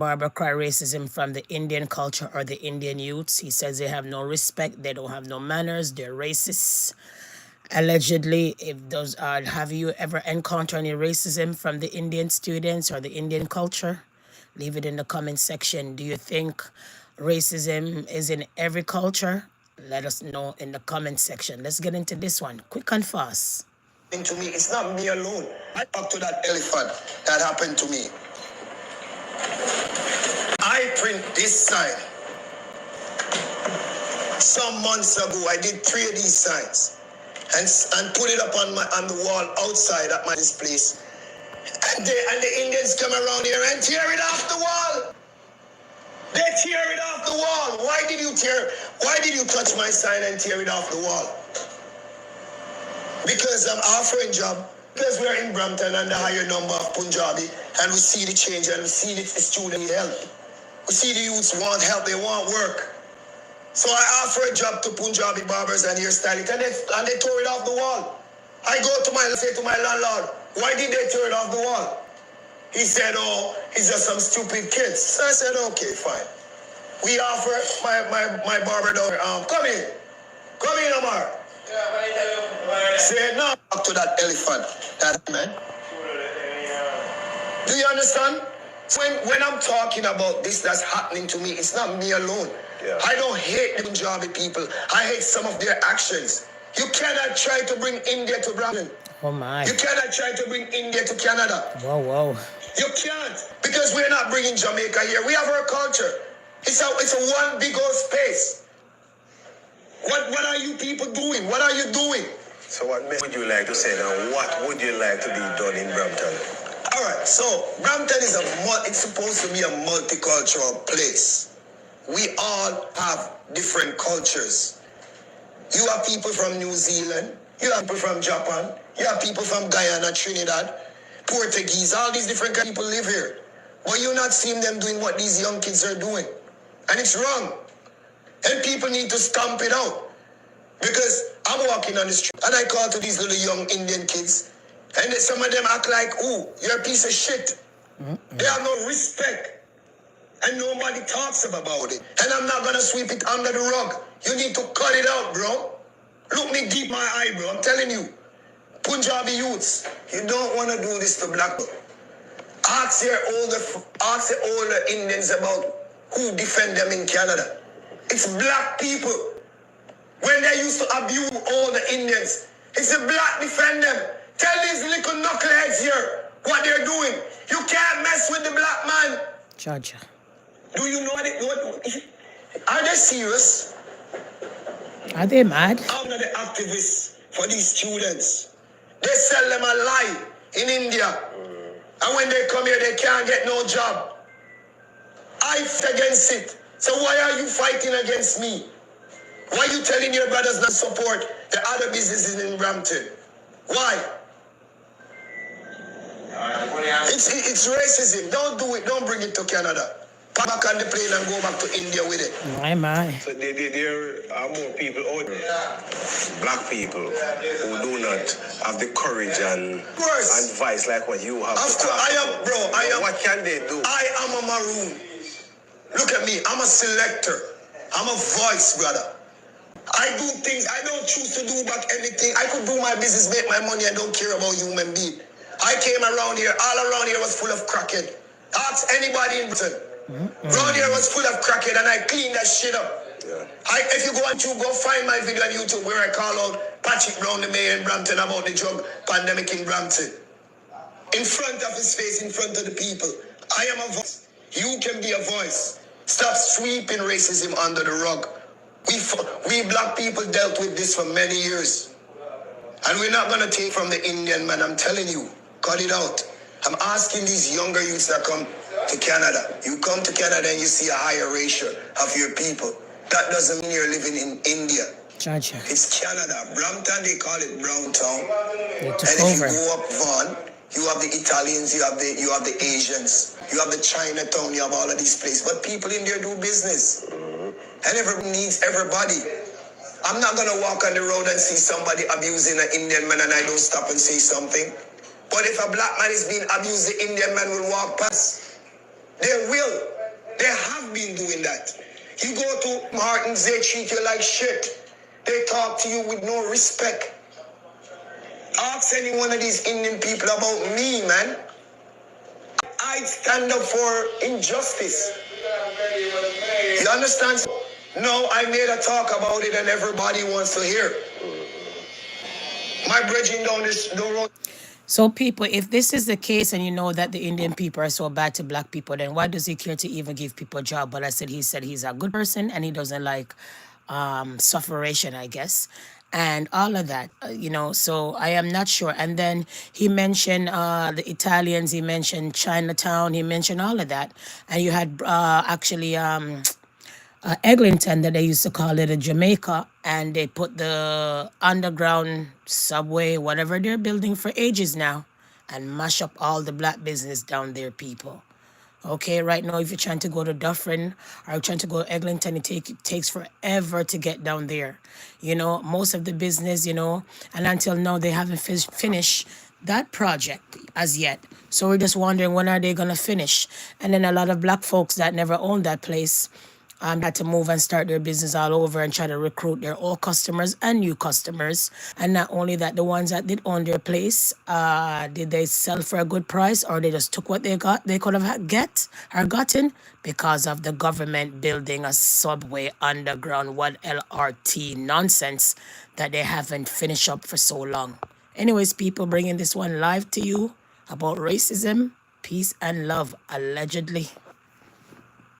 Barber cry racism from the Indian culture or the Indian youths. He says they have no respect, they don't have no manners, they're racist. Allegedly, if those have you ever encountered any racism from the Indian students or the Indian culture? Leave it in the comment section. Do you think racism is in every culture? Let us know in the comment section. Let's get into this one, quick and fast. To me, it's not me alone. I talked to that elephant that happened to me. I print this sign. Some months ago, I did 3 of these signs and put it up on the wall outside at my place. And the Indians come around here and tear it off the wall. They tear it off the wall. Why did you touch my sign and tear it off the wall? Because I'm offering job. Because we're in Brampton and the higher number of Punjabi, and we see the change and we see the student help. We see the youths want help, they want work. So I offer a job to Punjabi barbers and hairstylists, and they tore it off the wall. I go to say to my landlord, why did they tear it off the wall? He said, oh, it's just some stupid kids. So I said, okay, fine. We offer my barber door, come in, Omar. Say no to that elephant, that man. Do you understand? When I'm talking about this that's happening to me, it's not me alone. Yeah. I don't hate the Punjabi people. I hate some of their actions. You cannot try to bring India to Brampton. Oh my. You cannot try to bring India to Canada. Whoa. You can't. Because we're not bringing Jamaica here. We have our culture. It's a one big old space. What are you people doing? What are you doing? So what would you like to say now? What would you like to be done in Brampton? All right, so Brampton is it's supposed to be a multicultural place. We all have different cultures. You have people from New Zealand, you have people from Japan, you have people from Guyana, Trinidad, Portuguese, all these different people live here. But you're not seeing them doing what these young kids are doing. And it's wrong. And people need to stamp it out. Because I'm walking on the street and I call to these little young Indian kids, and some of them act like, ooh, you're a piece of shit. They have no respect. And nobody talks about it. And I'm not going to sweep it under the rug. You need to cut it out, bro. Look me deep my eye, bro. I'm telling you. Punjabi youths, you don't want to do this to black people. Ask the older Indians about who defend them in Canada. It's black people. When they used to abuse all the Indians, it's the black defend them. Tell these little knuckleheads here what they're doing. You can't mess with the black man. Judge. Do you know what? Are they serious? Are they mad? I'm not the activists for these students. They sell them a lie in India. And when they come here, they can't get no job. I fight against it. So why are you fighting against me? Why are you telling your brothers not support the other businesses in Brampton? Why? It's racism. Don't do it. Don't bring it to Canada. Come back on the plane and go back to India with it. My. So there are more people out there, black people, who do not have the courage and advice like what you have. Of course, What can they do? I am a maroon. Look at me. I'm a selector. I'm a voice, brother. I do things. I don't choose to do back anything. I could do my business, make my money, and don't care about human being. I came around here. All around here was full of crackhead. Ask anybody in Britain. Around here was full of crackhead, and I cleaned that shit up. Yeah. If you go on YouTube, go find my video on YouTube where I call out Patrick Brown, the mayor in Brampton, about the drug pandemic in Brampton. In front of his face, in front of the people. I am a voice. You can be a voice. Stop sweeping racism under the rug. We black people dealt with this for many years. And we're not going to take from the Indian man. I'm telling you, cut it out. I'm asking these younger youths that come to Canada. You come to Canada and you see a higher ratio of your people. That doesn't mean you're living in India. Gotcha. It's Canada. Brampton, they call it Brown Town. They took And if over. you go up Vaughan, you have the Italians, you have the Asians, you have the Chinatown, you have all of these places. But people in there do business. And everybody needs everybody. I'm not going to walk on the road and see somebody abusing an Indian man and I don't stop and say something. But if a black man is being abused, the Indian man will walk past. They will. have been doing that. You go to Martins, they treat you like shit. They talk to you with no respect. Ask any one of these Indian people about me, man. I stand up for injustice. You understand? No, I made a talk about it and everybody wants to hear. My bridging down this the road. So, people, if this is the case and you know that the Indian people are so bad to black people, then why does he care to even give people a job? But he said he's a good person and he doesn't like sufferation, I guess, and all of that, So I am not sure. And then he mentioned the Italians, he mentioned Chinatown, he mentioned all of that. And you had actually Eglinton, that they used to call it a Jamaica, and they put the underground subway, whatever they're building for ages now, and mash up all the black business down there, people. Okay, right now, if you're trying to go to Dufferin or you're trying to go to Eglinton, it takes forever to get down there. Most of the business, and until now, they haven't finished that project as yet. So we're just wondering, when are they going to finish? And then a lot of black folks that never owned that place had to move and start their business all over and try to recruit their old customers and new customers. And not only that, the ones that did own their place, did they sell for a good price, or they just took what they could have gotten because of the government building a subway underground, what LRT nonsense that they haven't finished up for so long. Anyways, people, bringing this one live to you about racism, peace, and love, allegedly.